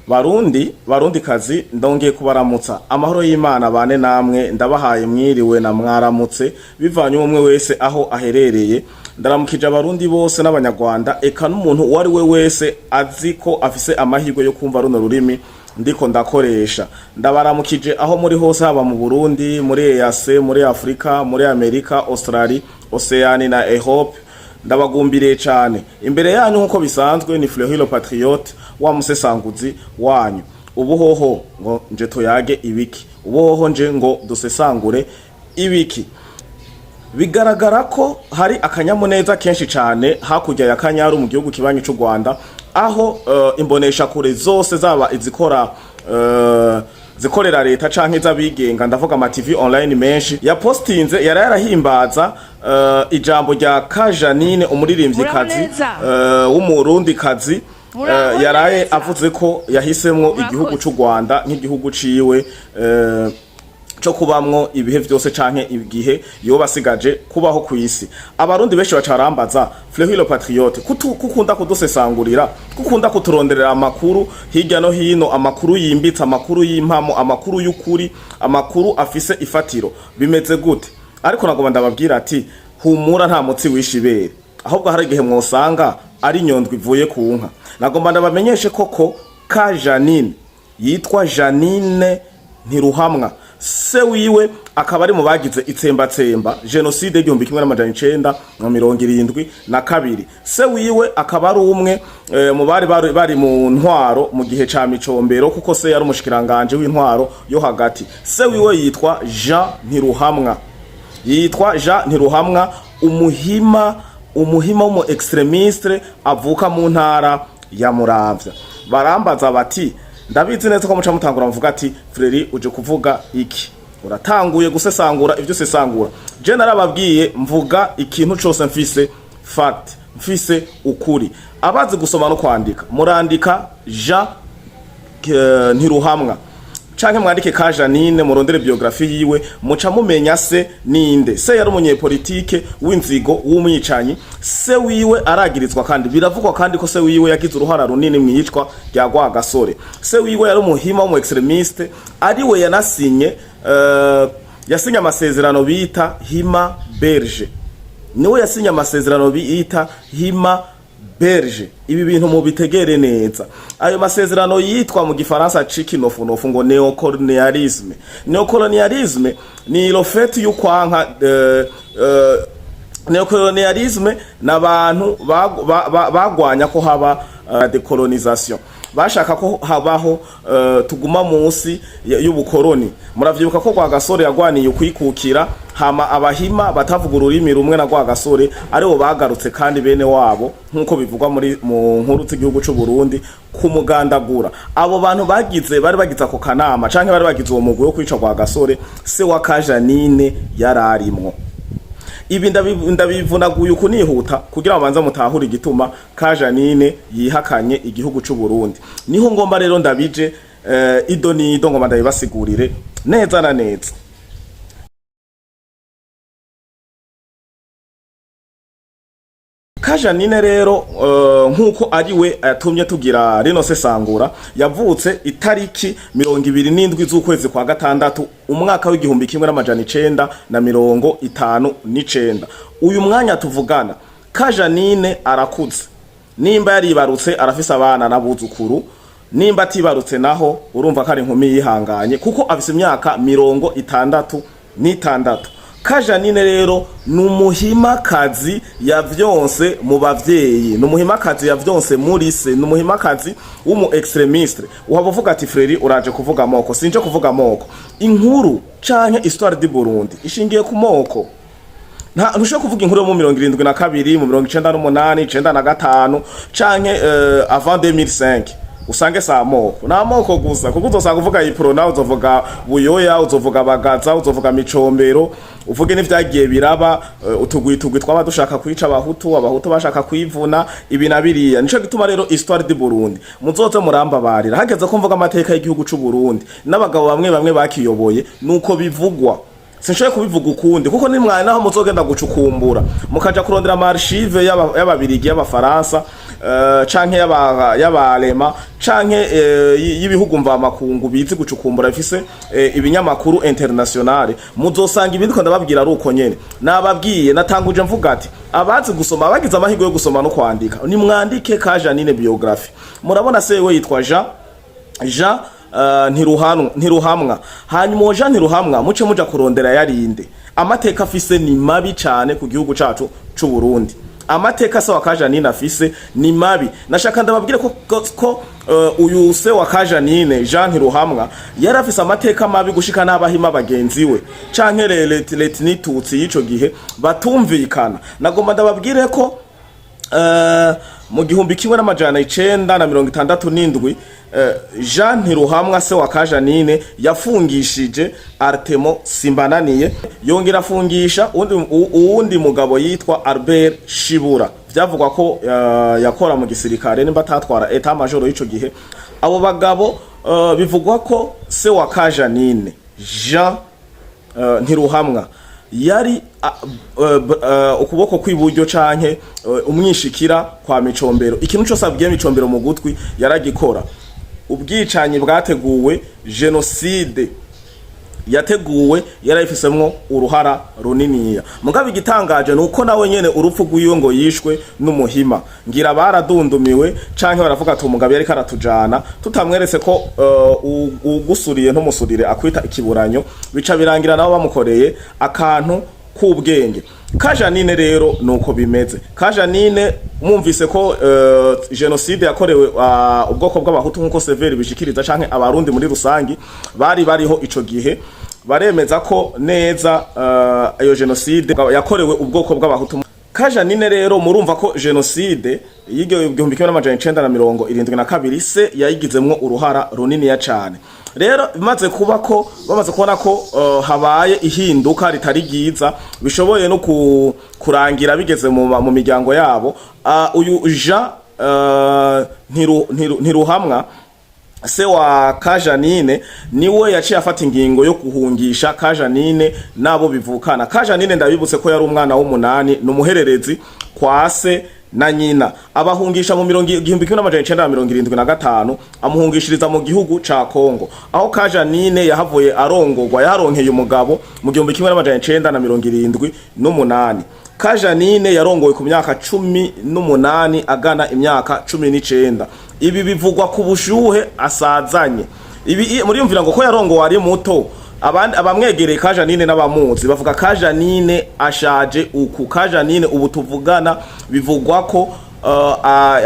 Barundi kazi ndongeye kubaramutsa amahoro y'Imana bane namwe ndabahaye mwiriwe na mwaramutse bivanye umwe wese aho aherereye ndaramukije abarundi bose n'abanyarwanda eka n'umuntu uwari we wese azi ko afise amahirwe yo kumva runo rurimi ndiko ndakoresha ndabaramukije aho muri hose haba mu Burundi muri EAC muri Afrika muri Amerika Australia Oceania na Europe ndabagumbiriye cyane imbere yanyu nkuko bisanzwe ni Fleury le Patriote wa musesanguzi wanyu ubuhoho ngo nje toyage ibiki ubuhoho nje ngo dusesangure ibiki bigaragara ko hari akanyamuneza kenshi cyane hakurya ya Kanyaru mu gihugu kibanyi cy'u Rwanda aho imbonesha kure zose zaba izikora zikorera leta canke z'abigenga ndavuga ama TV online menshi ya postinze yarahimbaza ijambo rya Kajanine umuririmbyi kazi w'umurundi kazi yaraye avuze ko yahisemwo igihugu cy'u Rwanda nk'igihugu ciwe cyo kubamwo ibihe byose canke igihe yo basigaje kubaho ku isi abarundi benshi bacarambaza Fleury le Patriote kukunda kudusesangurira kukunda kuturonderera amakuru hirya no hino amakuru yimbitse amakuru y'impamo amakuru y'ukuri amakuru afise ifatiro bimeze gute ariko nagomba ndababwira ati humura nta mutsi wishibere ahubwo hari igihe mwosanga ari nyondwi ivuye ku nka nagomba ndabamenyeshe koko Kajanine yitwa Janine Ntiruhamwa se wiwe akaba ari mu bagize itsembatsemba genocide 1972 se wiwe akaba ari umwe mu bari mu ntwaro mu gihe ca Micombero kuko se yari umushikiranganje w'intwaro yo hagati se wiwe yitwa Jean Ntiruhamwa umuhima w'umu extremiste avuka mu ntara ya Muramvya barambaza bati ndabizi neza ko muca mutangura mvuga ati Fleury uje kuvuga iki uratanguye gusesangura ivyo sesangura je narababwiye mvuga ikintu cyose mfise fact mfise ukuri abazi gusoma no kwandika murandika Jean Ntiruhamwa canke mwandike Kajanine murondere biografi yiwe muca mumenya se ninde se yari umunyepolitike w'inzigo w'umwicanyi se wiwe aragirizwa kandi biravugwa kandi ko se wiwe yagize uruhara runini mwicwa rya Rwagasore se wiwe yari umuhima w'umu extremiste ari we yanasinye yasinye amasezerano bita Hima Berge niwe yasinye amasezerano bita Hima Berge ibi bintu mu bitegere neza ayo masezerano yitwa mu gifaransa cikinofunofu ngo neocolonialisme ni le fait y'ukwanka neocolonialisme n'abantu bagwanya ko haba decolonisation bashaka ko habaho tuguma munsi y'ubukoroni muravyibuka ko Rwagasore yagwaniye kwikukira hama abahima batavuga ururimi rumwe na Rwagasore aribo bagarutse kandi bene wabo nkuko bivugwa mu nkuru z'igihugu cy'u Burundi kumugandagura abo bantu bari bagize ako kanama canke bari bagize uwo mugwi wo kwica Rwagasore se wa Kajanine yararimwo ibi ndabivunaguye kunihuta kugira abanza mutahura igituma Kajanine yihakanye igihugu cy'u Burundi niho ngomba rero ndabije idonido ngomba ndabibasigurire neza na neza Kajanine rero nkuko ari we yatumye tugira rino sesangura yavutse itariki 27 z'ukwezi kwa gatandatu umwaka w'igihumbi 1959 uyu mwanya tuvugana Kajanine arakuze nimba yaribarutse arafise abana n'abuzukuru nimba atibarutse naho urumva ko ari inkumi yihanganye kuko afise imyaka 66 Kajanine rero numuhimakazi yavyonse mu bavyeyi numuhimakazi yavyonse muri se numuhimakazi w'umu extremiste uhavuga ati Fleury uraje kuvuga moko sinje kuvuga moko inkuru canke histoire du Burundi ishingiye ku moko ntusho kuvuga inkuru mu 72 mu 98 95 canke avant 2005 usange sa moko na moko gusa kuko uzosanga uvuga iprona uzovuga buyoya uzovuga bagaza uzovuga Micombero uvuge n'ivyagiye biraba utugwitugwi twaba dushaka kwica abahutu bashaka kwivuna ibi nabiriya nico gituma rero histoire du Burundi muzoze murambabarira hageze ko mvuga amateka y'igihugu cy'u Burundi n'abagabo bamwe bakiyoboye nuko bivugwa sinshoboye kubivuga ukundi kuko ni mwana naho muzogenda gucukumbura mukaja kurondera amarchive y'ababirigi y'abafaransa canke y'abalema canke y'ibihugu mva makungu bizi gucukumbura bifise ibinyamakuru internationale muzosanga ibindi ko ndababwira ari uko nyene nababwiye natanguje mvuga ati abazi gusoma abagize amahirwe yo gusoma no kwandika ni mwandike ka Janine biographie murabona se we yitwa Jean Ntiruhamwa hanyuma Jean Ntiruhamwa muce muja kurondera yarinde amateka afise ni mabi cyane ku gihugu cacu c'u Burundi amateka se wa ka Janine afise ni mabi nashaka ndababwire ko uyu se wa ka Janine Jean Ntiruhamwa yari afise amateka mabi gushika n'abahima bagenzi we canke leti nitutsi y'ico gihe batumvikana nagomba ndababwire ko mu gihumbi kimwe n'amajana 967 Jean Ntiruhamwa se wa ka Janine yafungishije Artemo Simbananiye yongera afungisha uwundi mugabo yitwa Albert Shibura byavugwa ko yakora mu gisirikare nimba tatwara etat major y'ico gihe abo bagabo bivugwa ko se wa ka Janine Jean Ntiruhamwa yari ukuboko kwiburyo canke umwishikira kwa Micombero ikintu cyose abwiye Micombero mu gutwi yaragikora ubwicanyi bwateguwe genocide yateguwe yarayifisemwo uruhara runiniya mugabe igitangaje nuko nawe nyene urupfu rw'iyo ngo yishwe n'umuhima ngira baradundumiwe canke baravuga ati umugabo yari karatujana tutamweretse ko ugusuriye ntumusurire akwita ikiburanyo bica birangira nabo bamukoreye akantu k'ubwenge ka Janine rero nuko bimeze ka Janine mwumvise ko genocide yakorewe ubwoko bw'abahutu nkuko Severi bishikiriza canke abarundi muri rusangi bariho ico gihe baremeza ko neza iyo genocide yakorewe ubwoko bw'abahutu ka Janine rero murumva ko genocide y'igihumbi kimwe n'amajana 972 se yayigizemwo uruhara runini ya cane rero bamaze kubona ko habaye ihinduka ritari giza bishoboye no kurangira bigeze mu miryango yabo uyu Jean Ntiruhamwa se wa ka Janine niwe yaciye afata ingingo yo kuhungisha ka Janine nabo bivukana ka Janine ndabibutse ko yari umwana w'umunani numuhererezi kwa se na nyina abahungisha mu 1975 amuhungishiriza mu gihugu ca Kongo aho ka Janine yahavuye arongorwa yaronkeye umugabo mu 1978 ka Janine yarongowe ku myaka 18 agana imyaka 19 ibi bivugwa ku bushuhe asazanye ibi muri yumvira ngo ko yarongowe ari muto abamwegereye ka Janine n'abamuzi bavuga ka Janine ashaje uku ka Janine ubu tuvugana bivugwa ko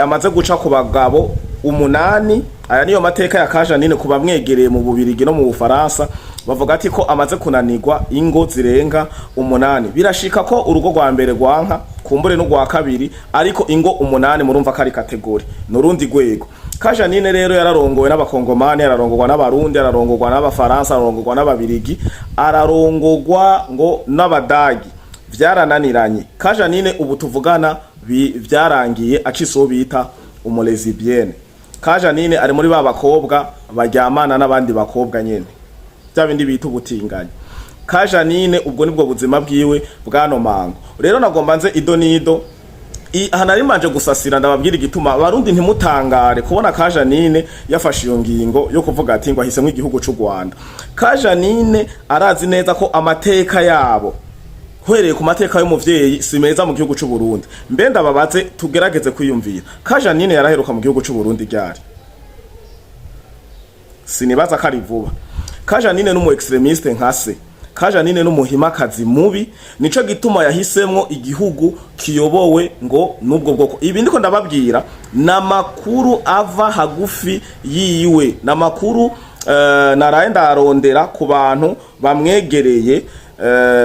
amaze guca ku bagabo 8 aya niyo mateka ya ka Janine kuba mwegereye mu Bubirigi no mu Bufaransa bavuga ati ko amaze kunanirwa ingo zirenga 8 birashika ko urugo rwa mbere rwanka kumbure no rwa kabiri ariko ingo 8 murumva kari kategori nurundi gwego ka Janine rero yararongowe n'abakongomani yararongorwa n'abarundi yararongorwa n'abafaransa yararongorwa n'ababirigi ararongorwa ngo n'abadagi vyarananiranye ka Janine ubu tuvugana vyarangiye aciso bita umulesibienne ka Janine ari muri babakobwa baryamana n'abandi bakobwa nyene byabindi bita ubutinganye ka Janine ubwo nibwo buzima bwiwe bwano mango rero nagomba nze idonido hanarimanje gusasira ndababwira igituma abarundi ntimutangare kubona ka Janine yafashe iyo ngingo yo kuvuga ati ngo ahisemwe igihugu c'u Rwanda ka Janine arazi neza ko amateka yabo hwereye ku mateka y'umuvyeyi simeza mu gihugu c'u Burundi mbe ndababaze tugerageze kwiyumvira ka Janine yaraheruka mu gihugu c'u Burundi ryari sinibaza kari vuba ka Janine n'umu extremiste nkase ka Janine n'umuhimakazi mubi nico gituma yahisemwo igihugu kiyobowe ngo nubwo bwoko ibi ndiko ndababwira namakuru ava hagufi yiwe namakuru naraye ndarondera ku bantu bamwegereye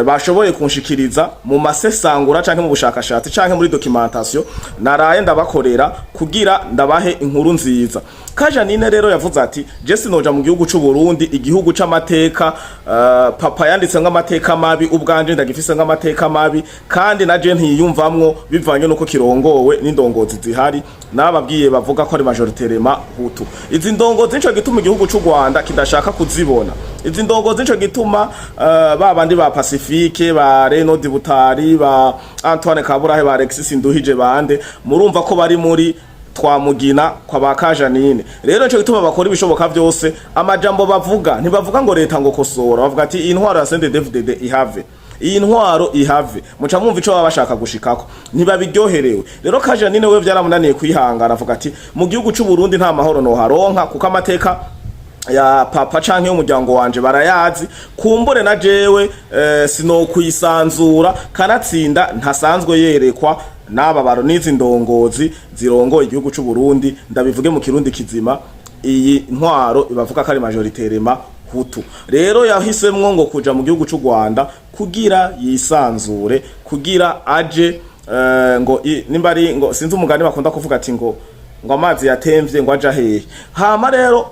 bashoboye kunshikiriza mu masesangura canke mu bushakashatsi canke muri documentation naraye ndabakorera kugira ndabahe inkuru nziza Kajanine rero yavuze ati je sinoja mu gihugu c'u Burundi, igihugu c'amateka, papa yanditse nk'amateka mabi, ubwanje ndagifise nk'amateka mabi, kandi naje ntiyumvamwo bivanye nuko kirongowe n'indongozi zihari nababwiye bavuga ko ari majoritairement Hutu. Izi ndongozi nico gituma igihugu c'u Rwanda kidashaka kuzibona. Izi ndongozi nico gituma babandi ba Pacifique, ba Renaud Butari, ba Antoine Kaburahe, ba Alexis Nduhije bande, murumva ko bari muri twamugina kwa bakajanine. Rero nico gituma bakora ibishoboka byose, amajambo bavuga ntibavuga ngo leta ngo kosora, bavuga ati intwaro ya CNDD-FDD ihave, iyi ntwaro ihave, muca mwumva ico baba bashaka gushikako, ntibabiryoherewe. Rero Kajanine we vyaramunaniye kwihangana, avuga ati mu gihugu c'u Burundi nta mahoro no haronka, kuko amateka ya papa canke y'umuryango wanje barayazi, kumbure na jewe sinokwisanzura, kanatsinda ntasanzwe yerekwa n'aba baro n'izi ndongozi zirongoye igihugu c'u Burundi. Ndabivuge mu kirundi kizima, iyi ntwaro ibavuga ko ari majoritairement Hutu. Rero yahisemwo ngo kuja mu gihugu c'u Rwanda kugira yisanzure, kugira aje ngo nimba ari ngo sinzi umugani bakunda kuvuga ati ngo amazi yatemvye ngo aja hehe. Hama rero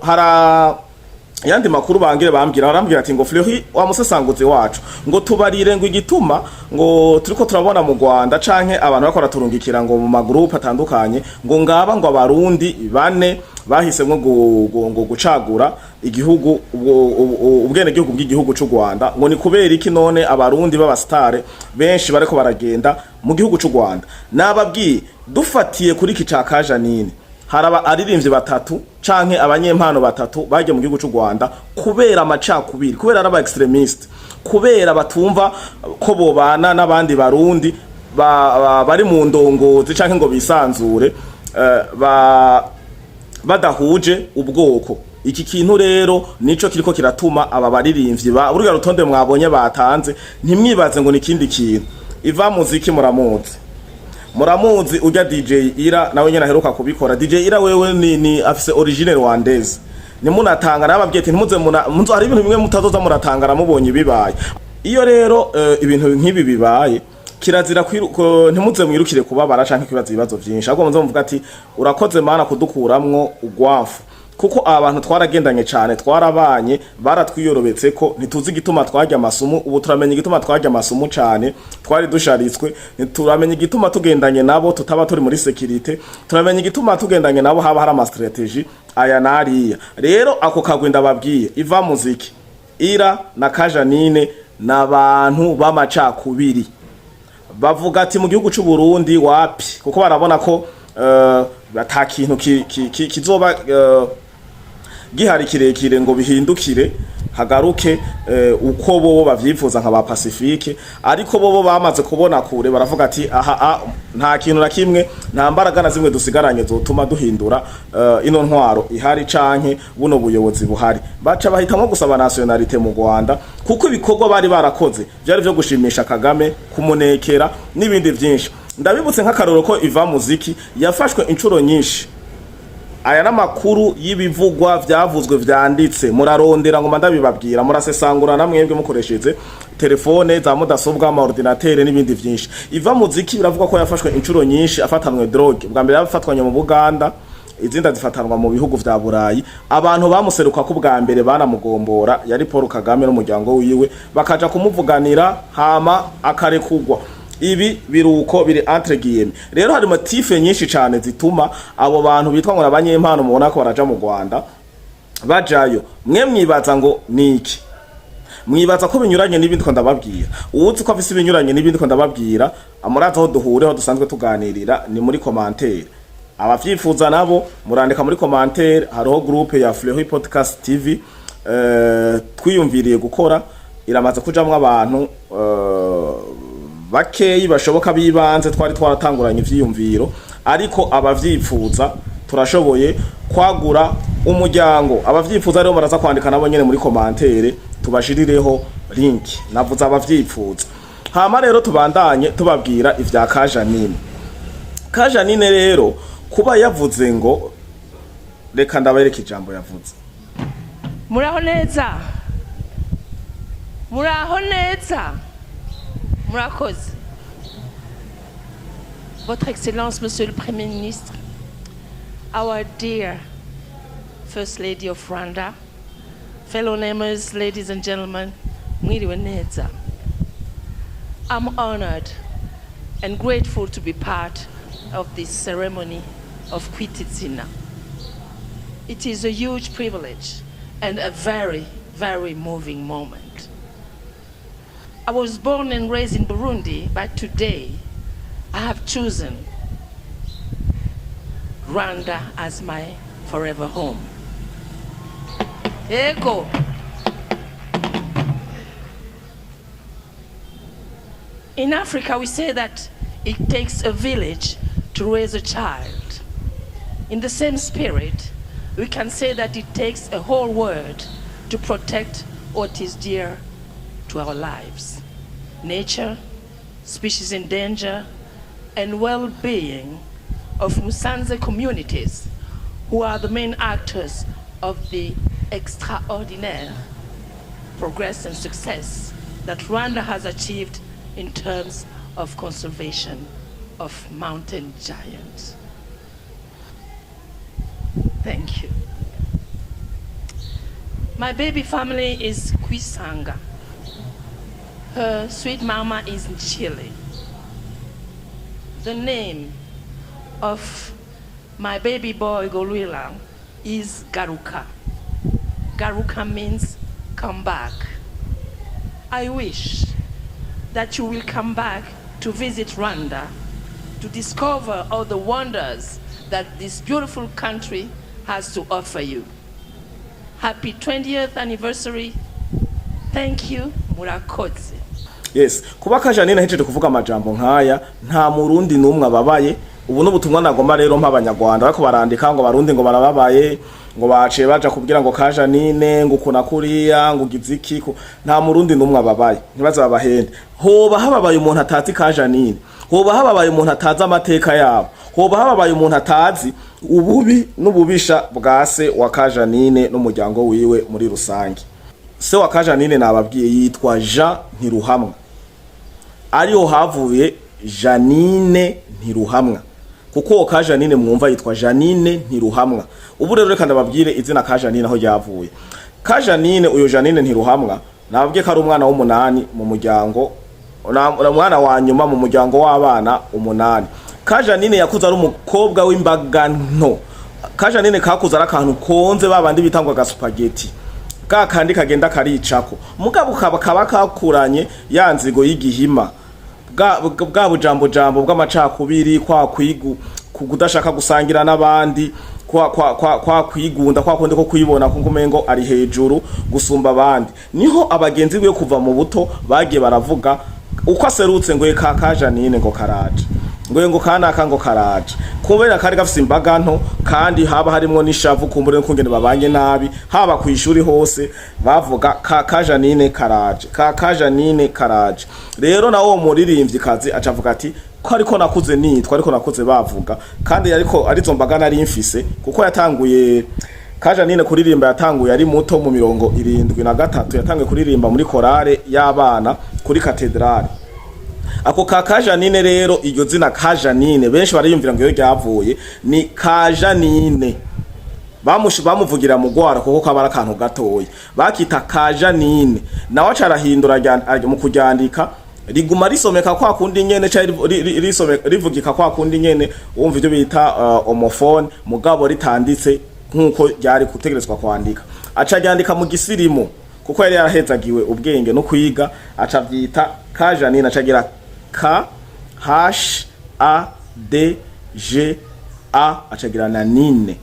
yandi makuru barambwira ati ngo Fleury wa musesanguzi wacu ngo tubarire ngo igituma ngo turiko turabona mu Rwanda canke abantu bakora turungikira ngo mu magroupe atandukanye ngo ngaba ngo abarundi bane bahisemwe ngo gucagura igihugu ubwene gihugu bw'igihugu c'u Rwanda, ngo ni kubera iki none abarundi b'abastare benshi bareko baragenda mu gihugu c'u Rwanda. Nababwiye dufatiye kuri iki ca Kajanine, haraba aririmbye batatu canke abanyempano batatu baje mu gihugu c'u Rwanda kubera amacakubiri, kubera araba extremist, kubera batumva ko bobana n'abandi barundi bari mu ndongozi canke ngo bisanzure badahuje ubwoko. Iki kintu rero nico kiriko kiratuma aba baririmbyi burya rutonde mwabonye batanze ntimwibaze ngo nikindi kintu. Iva muziki muramuzi urya DJ Ira nawe nyene aheruka kubikora. DJ Ira wewe ni afise origine rwandaise, nimunatanga nababwiye ati ntimuze hari ibintu bimwe mutazoza muratangara mubonye bibaye. Iyo rero ibintu nk'ibi bibaye kirazira ntimuze mwirukire kubabara canke kwibaza ibibazo vyinshi, ahubwo muze muvuga ati urakoze mana kudukuramwo ugwafu, kuko abantu twaragendanye cyane, twarabanye, baratwiyorobetse ko ntituzi igituma twajya amasumu. Ubu turamenye igituma twajya amasumu cyane, twari dusharitswe. Turamenye igituma tugendanye nabo tutaba turi muri security, turamenye igituma tugendanye nabo haba hari ama strategy aya nariya. Rero ako kagwe ndababwiye, Iva muziki, Ira na Kajanine n'abantu b'amacakubiri, bavuga ati mu gihugu c'u Burundi wapi, kuko barabona ko ata kintu kizoba gihari kirekire ngo bihindukire hagaruke uko bobo bavyifuza nka ba Pacifique. Ariko bobo bamaze kubona kure, baravuga ati aha nta kintu na kimwe, nta mbaraga na zimwe dusigaranye zotuma duhindura ino ntwaro ihari canke buno buyobozi buhari. Baca bahitamo gusaba nationalite mu Rwanda, kuko ibikorwa bari barakoze byari byo gushimisha Kagame, kumunekera n'ibindi vyinshi. Ndabibutse nk'akaroro ko Iva muziki yafashwe inshuro nyinshi. Aya namakuru y'ibivugwa vyavuzwe vyanditse, murarondera ngo mandabibabwira, murasesangura namwebwe mukoresheje telefone za mudasobwa, ama ordinateur n'ibindi vyinshi. Iva muziki biravuga ko yafashwe inshuro nyinshi afatanwe drogue. Bwa mbere yafatwanye mu Buganda, izinda zifatanwa mu bihugu vya Burayi. Abantu bamuseruka ko bwa mbere banamugombora yari Paul Kagame n'umuryango wiwe, bakaja kumuvuganira hama akarekugwa. Ibi biruko biri entre guillemets. Rero hari motife nyinshi cyane zituma abo bantu bitwa ngo abanyempano mubona ko baraja mu Rwanda bajayo. Mwe mwibaza ngo niki? Mwibaza ko binyuranye n'ibindi ko ndababwira. Uwuzi ko afise ibinyuranye n'ibindi ko ndababwira, amuraza aho duhure, aho dusanzwe tuganirira ni muri commentaire. Abavyifuza nabo murandika muri commentaire. Hariho groupe ya Fleury Podcast TV twiyumviriye gukora, iramaze kujamwe abantu bakeyi bashoboka bibanze, twari twaratanguranye ivyiyumviro, ariko abavyifuza turashoboye kwagura umuryango. Abavyifuza rero baraza kwandika nabo nyene muri commentaire, tubashirireho link. Navuze abavyifuza. Hama rero tubandanye tubabwira ivya Kajanine. Kajanine rero kuba yavuze ngo, reka ndabereka ijambo yavuze. Muraho neza, muraho neza, murakoze. Votre Excellence, Monsieur le Premier ministre, our dear First Lady of Rwanda, fellow neighbors, ladies and gentlemen, mwiriwe neza. I'm honored and grateful to be part of this ceremony of Kwititsina. It is a huge privilege and a very, very moving moment. I was born and raised in Burundi, but today I have chosen Rwanda as my forever home. Ego. In Africa, we say that it takes a village to raise a child. In the same spirit, we can say that it takes a whole world to protect what is dear to our lives. Nature, species in danger, and well-being of Musanze communities, who are the main actors of the extraordinary progress and success that Rwanda has achieved in terms of conservation of mountain giants. Thank you. My baby family is Kwisanga. Her sweet mama is in Chile. The name of my baby boy Golwila is Garuka. Garuka means come back. I wish that you will come back to visit Rwanda, to discover all the wonders that this beautiful country has to offer you. Happy 20th anniversary. Thank you, murakoze. Yes, kuba Kajanine hejeje kuvuga amajambo nkaya nta murundi numwe ababaye. Ubu n'ubutumwa nagomba rero mp'abanyarwanda ariko barandika ngo barundi ngo barababaye ngo baciye baja kubwira ngo Kajanine ngo kuna kuriya ngo giziki nta murundi numwe ababaye ntibaza babahende. Hoba hababaye umuntu atazi Kajanine, hoba hababaye umuntu atazi amateka yabo, hoba hababaye umuntu atazi ububi n'ububisha bwa se wa Kajanine n'umuryango wiwe muri rusange. Se wa Kajanine nababwiye yitwa Jean Ntiruhamwa, ariho havuye Janine Ntiruhamwa, kuko Kajanine mwumva yitwa Janine Ntiruhamwa. Ubu rero reka ndababwire izina Kajanine aho ryavuye. Kajanine uyo Janine Ntiruhamwa nababwiye ko ari umwana w'umunani mu muryango, umwana wa nyuma mu muryango w'abana umunani. Kajanine yakuze ari umukobwa w'imbaga nto. Kajanine kakuze ari akantu konze babandi bitangwa gasupageti, kandi kagenda karicako mugabo kaba kakuranye yanzigo y'igihima bwa bujambo bw'amacakubiri kwa kwigu kudashaka gusangira n'abandi kwa kwigunda kwa konde ko kwibona kumengo ari hejuru gusumba abandi. Niho abagenzi bwe kuva mu buto bagiye baravuga uko aserutse ngo Kajanine ngo karaje ngo kanaka ngo karaje, kubera kari gafise imbaga nto kandi haba harimo n'ishavu kumbure n'ukungene babanye nabi haba ku ishuri hose bavuga Kajanine karaje Kajanine karaje. Rero nawo muririmbyi kazi acavuga ati ko ariko nakuze nitwa ariko nakuze bavuga kandi ariko arizo mbaga nari mfise kuko yatanguye Kajanine kuririmba yatanguye ari muto mu 73 yatanguye kuririmba muri korale y'abana kuri katedrale. Ako Kajanine rero iryo zina Kajanine benshi bariyumvira ngo yo ryavuye ni Kajanine bamuvugira mu gwara kuko kabara kantu gatoya bakita Kajanine nawe acarahindura mu kuryandika riguma risomeka kwa kundi nyene cha rivugika kwa kundi nyene wumva ibyo bita homophone mugabo ritanditse nkuko ryari kutegerezwa kwandika. Aca ryandika mu gisirimu kuko yari yarahezagiwe ubwenge no kwiga, aca vyita Kajanine acagira K H A D G A acagira na nine.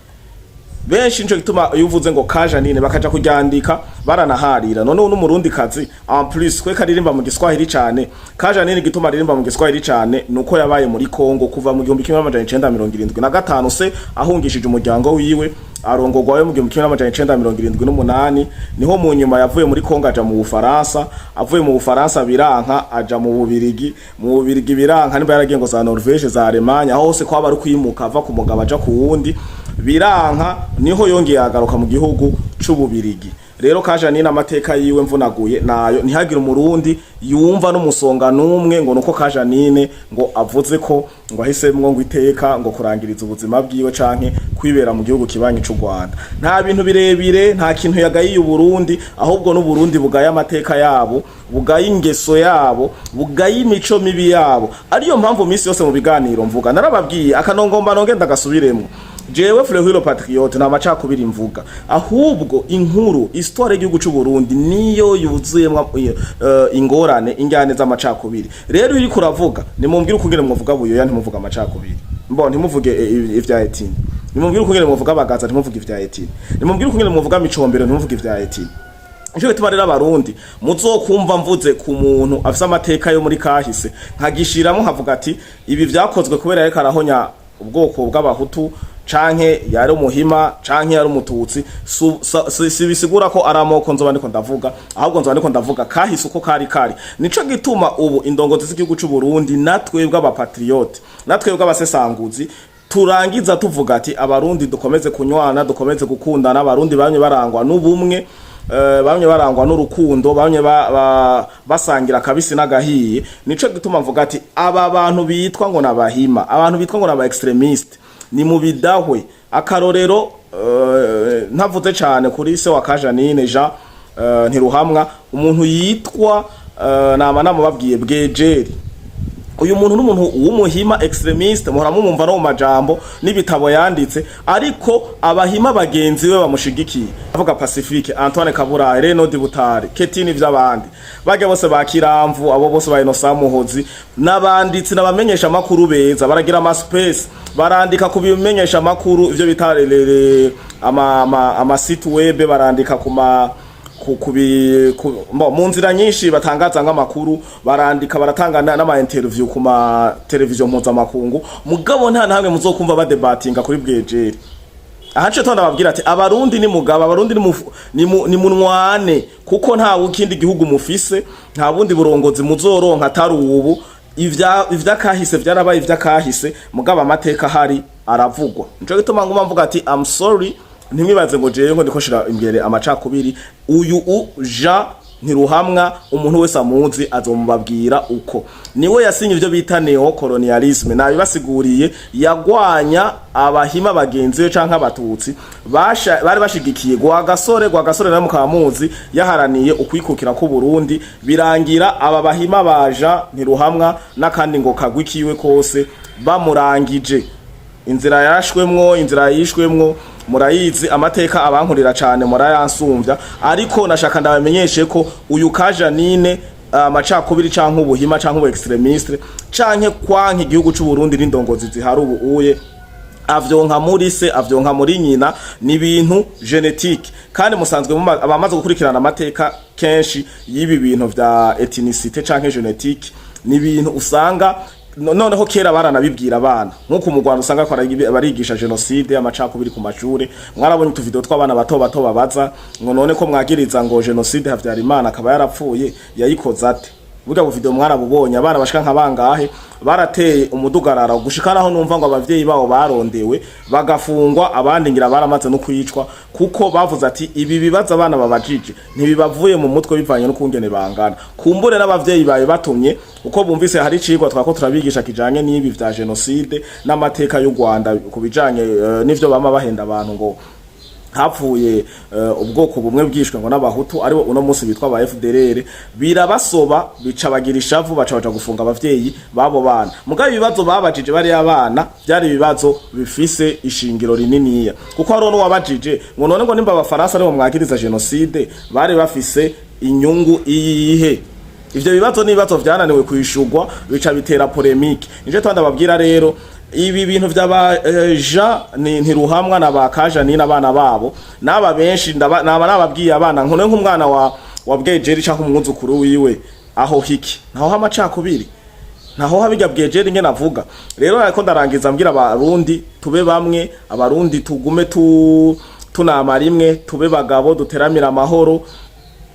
Benshi nico gituma yuvuze ngo Kajanine bakaja kuryandika baranaharira. None n'umurundi kazi en plus kwe karirimba mu Giswahili cyane. Kajanine gituma aririmba mu Giswahili cyane nuko yabaye muri Kongo kuva mu 1975 se ahungishije umuryango wiwe arongogwayo mu 1978 niho mu nyuma yavuye muri Kongo aja mu Bufaransa, avuye mu Bufaransa biranka aja mu Bubirigi, mu Bubirigi biranka niba yaragiye ngo za Norvège za Allemagne aho hose kwaba ari kwimuka ava ku mugabo aja ku wundi biranka niho yongeye agaruka mu gihugu c'Ububirigi. rero Kajanine amateka yiwe mvunaguye nayo ntihagire umurundi yumva n'umusonga numwe ngo nuko Kajanine ngo avuze ko ngo ahisemwo ngo iteka ngo kurangiriza ubuzima bwiwe canke kwibera mu gihugu kibanyi c'u Rwanda. Nta bintu birebire, nta kintu yagayiye Uburundi, ahubwo n'Uburundi bugaye amateka yabo, bugaye ingeso yabo, bugaye imico mibi yabo. Ariyo mpamvu misi yose mu biganiro mvuga narababwiye akanongomba nongenda gasubiremo. Jewe Frehilo Patriote na macakubiri mvuga, ahubwo inkuru histoire y'igihugu c'u Burundi niyo yuzuyemwa ingorane injyane z'amacakubiri. Rero iri kuravuga nimumbwire ukungene muvuga buyoya ntimuvuga amacakubiri, mbo ntimuvuge ivya etini, nimumbwire ukungene muvuga bagaza ntimuvuge ivya etini, nimumbwire ukungene muvuga micombero ntimuvuge ivya etini. Nico bituma rero abarundi muzokumva mvuze ku muntu afise amateka yo muri kahise nkagishiramo havuga ati ibi vyakozwe kubera ariko arahonya ubwoko bw'abahutu canke yari umuhima canke yari umututsi, si bisigura ko aramoko nzoba ndiko ndavuga, ahubwo nzoba ndiko ndavuga kahise uko kari. Nico gituma ubu indongozi z'igihugu c'u Burundi natwe bw'abapatriote, natwe bw'abasesanguzi turangiza tuvuga ati abarundi dukomeze kunywana, dukomeze gukundana, abarundi bamwe barangwa n'ubumwe, bamwe barangwa n'urukundo, bamwe basangira kabisi n'agahiye. Nico gituma mvuga ati aba bantu bitwa ngo nabahima, abantu bitwa ngo naba extremist ni mu bidahwe. Akarorero ntavuze cyane kuri se wa Kajanine Jean Ntiruhamwa, umuntu yitwa nama namubabwiye Bwejeri. Uyu muntu n'umuntu w'umuhima extremist, muhora mumumva no mu majambo n'ibitabo yanditse, ariko abahima bagenzi we bamushigikiye. Avuga Pacifique, Antoine Kabura, Reno Dibutare, Ketini vy'abandi. Bage bose bakiramvu, abo bose ba Innocent Muhozi, n'abanditsi n'abamenyesha makuru beza, baragira ama space, barandika kubimenyesha makuru ivyo bitarelere ama site web, barandika kuma mu nzira nyinshi batangaza nk'amakuru, barandika baratanga n'ama interview kuma televiziyo mpuzamakungu. Mugabo nta ntamwe muzokumva badebatinga kuri Bwejeri. Ahace tonda babwira ati abarundi ni mugabo, abarundi ni munwane, kuko nta ukindi gihugu mufise, nta bundi burongozi muzoronka atari ubu. Ivya kahise vyarabaye ivya kahise, mugabo amateka hari aravugwa. Nico gituma nguma mvuga ati I'm sorry, ntimwibaze ngo jewe ngo ndikoshira imbere amacakubiri. Uyu Jean Ntiruhamwa umuntu wese amuzi azomubabwira uko niwe yasinye ivyo bita neocolonialisme, nabibasiguriye. Yagwanya abahima bagenzi we canke abatutsi bari bashigikiye Rwagasore na mukamuzi yaharaniye ukwikukira ku Burundi, birangira aba bahima baja Ntiruhamwa nakandi ngo kagwikiwe kose bamurangije. Inzira yashwemwo, inzira yishwemwo murayizi, amateka abankurira cyane murayansumvya, ariko nashaka ndabamenyeshe ko uyu Kajanine amacakubiri canke ubuhima canke ubu extremiste canke kwanka igihugu c'u Burundi n'indongozi zihari ubu uye avyonka muri se, avyonka muri nyina, ni ibintu genetique. Kandi musanzwe abamaze gukurikirana amateka kenshi y'ibi bintu vya ethnicité canke genetique, ni ibintu usanga noneho kera baranabibwira abana, nkuko mu Rwanda usanga ko barigisha genocide amacakubiri ku mashure. Mwarabonye utuvideo tw'abana bato babaza ngo none ko mwagiriza ngo genocide Havyarimana akaba yarapfuye yayikoze ate. Buga video mwarabubonye, abana bashika nka bangahe barateye umudugarara gushikanaho numva ngo abavyeyi babo barondewe bagafungwa, abandi ngira baramaze no kwicwa, kuko bavuze ati ibi bibaza abana babajije ntibibavuye mu mutwe bivanye no kungene bangana. Kumbure n'abavyeyi baye batumye uko bumvise hari cigwa twako turabigisha kijanye n'ibi vya genocide n'amateka y'u Rwanda kubijanye n'ivyo bama bahenda abantu ngo hapfuye ubwoko bumwe bwishwe ngo n'abahutu, aribo uno munsi bitwa ba FDLR. Birabasoba bica bagira ishavu, baca gufunga abavyeyi babo bana. Mugabe ibibazo babajije bari abana byari ibibazo bifise ishingiro rininiya, kuko haro no wabajije ngo none ngo nimba abafaransa aribo mwagiriza genocide bari bafise inyungu iyihe. Ivyo bibazo nibazo vyananiwe kwishurwa, bica bitera polemique. Nje twandababwira rero ibi bintu vy'aba Jean Ntiruhamwa na ba Kajanine abana babo naba benshi nababwiye abana nkone nk'umwana wa Bwejeri canke umwuzukuru wiwe aho hiki naho hamacakubiri, naho habijya Bwejeri nge navuga. Rero ariko ndarangiza mbwira abarundi tube bamwe, abarundi tugume tunama rimwe, tube bagabo, duteramira amahoro,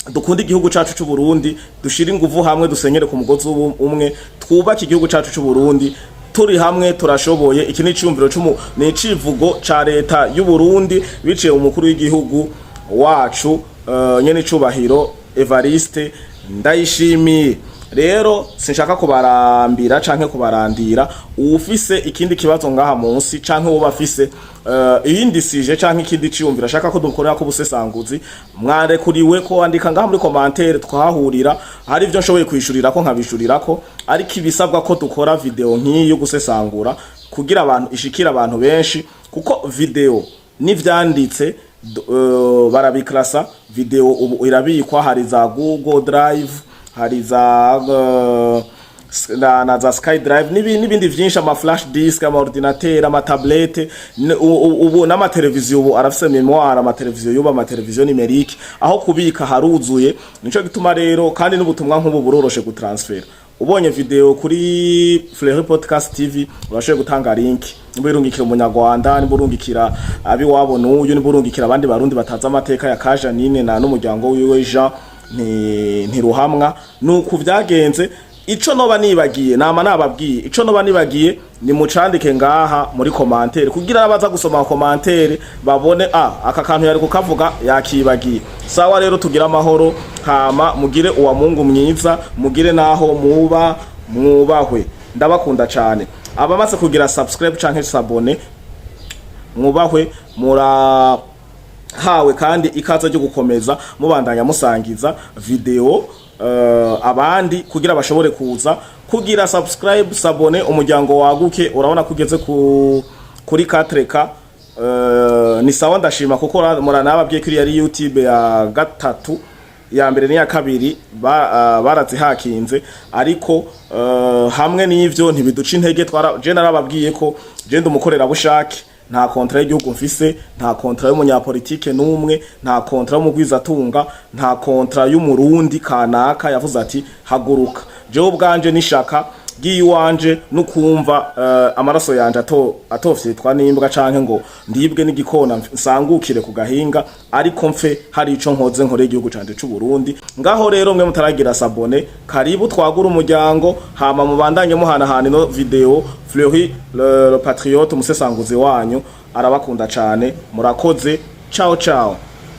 dukunda igihugu cacu c'u Burundi, dushira inguvu hamwe, dusenyere ku mugozi umwe, twubaka igihugu cacu c'u Burundi. Turi hamwe turashoboye. Iki ni cyumviro ni civugo ca leta y'u Burundi biciye umukuru w'igihugu wacu nyene icubahiro Evariste Ndayishimiye. Rero sinshaka kubarambira canke kubarandira, ufise ikindi kibazo ngaha munsi canke uba afise iyindi sije canke ikindi ciyumvira shaka ko dukorera ko busesanguzi, mwarekuriwe ko andika ngaha muri commentaire twahahurira, hari ivyo nshoboye kwishurira ko nkabishurira ko, ariko ibisabwa ko dukora video nk'iyi yo gusesangura kugira abantu ishikira abantu benshi, kuko video n'ivyanditse barabiklasa. Video ubu irabikwa, hari za Google Drive, hari za na za SkyDrive n'ibindi vyinshi, ama flash disk, ama ordinateur, ama tablette, ubu n'ama televiziyo ubu arafise memoire, ama televiziyo yuba ama televiziyo numerique, aho kubika haruzuye. Nico gituma rero kandi n'ubutumwa nk'ubu buroroshe gutransfer. Ubonye video kuri Fleury Podcast TV urashoboye gutanga link, niburungikira umunyarwanda, niburungikira abi wabo n'uyu, niburungikira abandi barundi bataza amateka ya Kaja Nine na n'umuryango wiwe Jean ntiruhamwa. Nuko vyagenze. Ico noba nibagiye nama nababwiye, ico noba nibagiye ni mucandike ngaha muri commentaire kugira abaza gusoma commentaire babone aka kantu yari kukavuga yakibagiye. Sawa rero tugira amahoro, hama mugire uwa Mungu mwiza, mugire naho muba mwubahwe. Ndabakunda cyane abamaze kugira subscribe canke s'abone, mwubahwe, mura hawe kandi ikaza ryo gukomeza mubandanya musangiza video abandi kugira bashobore kuza kugira subscribe sabone umuryango waguke. Urabona kugeze kuri 4K. Ni sawa ndashima kuko muranababwiye kuri yari YouTube ya gatatu, ya mbere n'iya kabiri barazihakinze, ariko hamwe n'ivyo ntibiduca intege. Je narababwiye ko je ndumukorera bushake, nta kontra y'igihugu mfise, nta kontra y'umunyapolitike n'umwe, nta kontra y'umugwizatunga, nta kontra y'umurundi kanaka yavuze ati haguruka. Jewe ubwanje nishaka giyiwanje nukumva amaraso yanje atofyitwa n'imbwa canke ngo ndibwe n'igikona nsangukire ku gahinga, ariko mfe hari ico nkoze nkore igihugu canje c'u Burundi. Ngaho rero mwe mutaragira sabone, karibu twagura umuryango, hama mubandanye muhanahana no video. Fleury le patriote umusesanguzi wanyu arabakunda cane, murakoze. Ciao ciao.